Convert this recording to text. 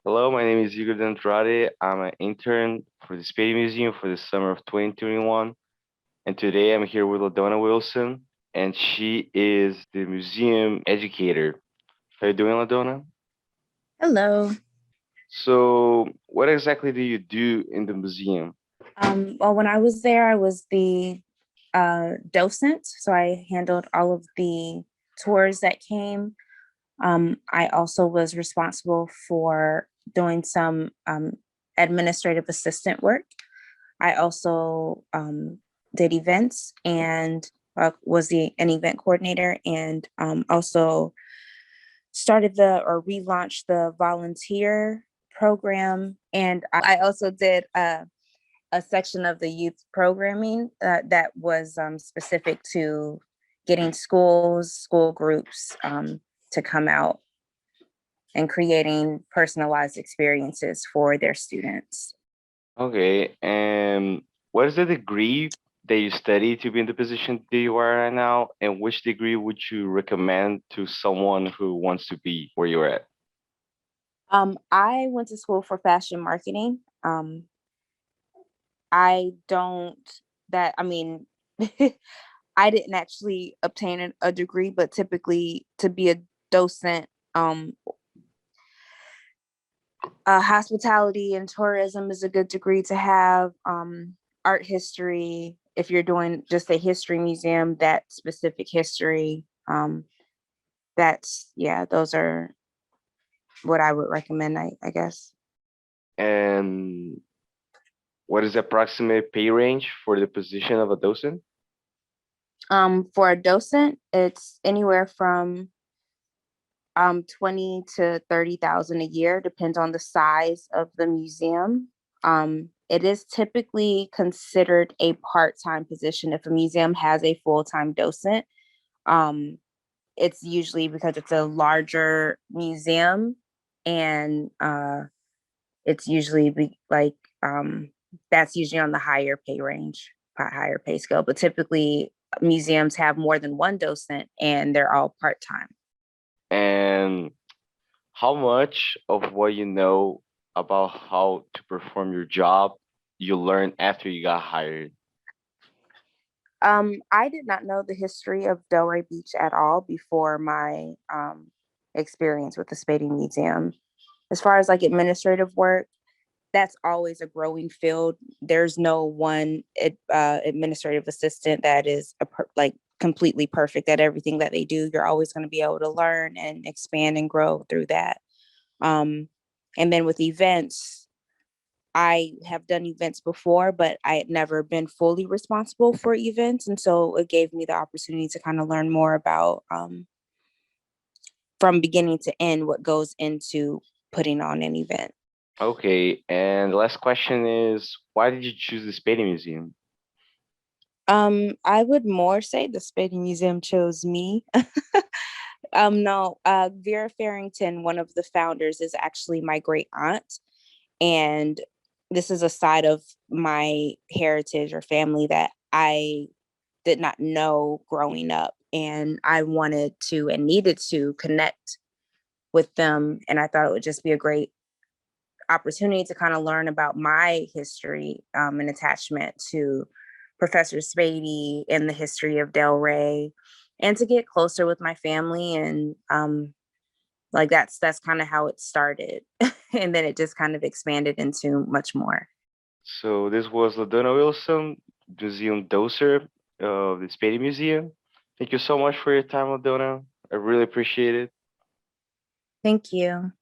Hello, my name is Igor Andrade. I'm an intern for the Spady Museum for the summer of 2021. And today I'm here with LaDonna Wilson, and she is the museum educator. How you doing, LaDonna? Hello. So, what exactly do you do in the museum? Well, when I was there, I was the docent, so I handled all of the tours that came. I also was responsible for doing some administrative assistant work. I also did events and was an event coordinator, and also started the or relaunched the volunteer program. And I also did a section of the youth programming that was specific to getting schools, school groups to come out and creating personalized experiences for their students. Okay, and what is the degree that you study to be in the position that you are right now? And which degree would you recommend to someone who wants to be where you're at? I went to school for fashion marketing. I don't that I mean I didn't actually obtain a degree, but typically to be a docent, um, hospitality and tourism is a good degree to have. Art history, if you're doing just a history museum, that specific history, yeah, those are what I would recommend, I guess. And what is the approximate pay range for the position of a docent? For a docent, it's anywhere from 20 to 30,000 a year, depends on the size of the museum. It is typically considered a part-time position if a museum has a full-time docent. Um, it's usually because it's a larger museum, and it's usually um, that's usually on the higher pay range, higher pay scale. But typically, museums have more than one docent, and they're all part-time. And how much of what you know about how to perform your job you learned after you got hired? I did not know the history of Delray Beach at all before my experience with the Spady Museum. As far as like administrative work, that's always a growing field. There's no one administrative assistant that is like completely perfect at everything that they do. You're always going to be able to learn and expand and grow through that. Um, and then with events, I have done events before, but I had never been fully responsible for events. And so it gave me the opportunity to kind of learn more about from beginning to end what goes into putting on an event. Okay, and the last question is why did you choose the Spady Museum? I would more say the Spady Museum chose me. No, Vera Farrington, one of the founders, is actually my great aunt. And this is a side of my heritage or family that I did not know growing up. And I wanted to and needed to connect with them. And I thought it would just be a great opportunity to kind of learn about my history and attachment to Professor Spady and the history of Del Rey, and to get closer with my family. And like that's kind of how it started. And then it just kind of expanded into much more. So this was LaDonna Wilson, Museum Doser of the Spady Museum. Thank you so much for your time, LaDonna. I really appreciate it. Thank you.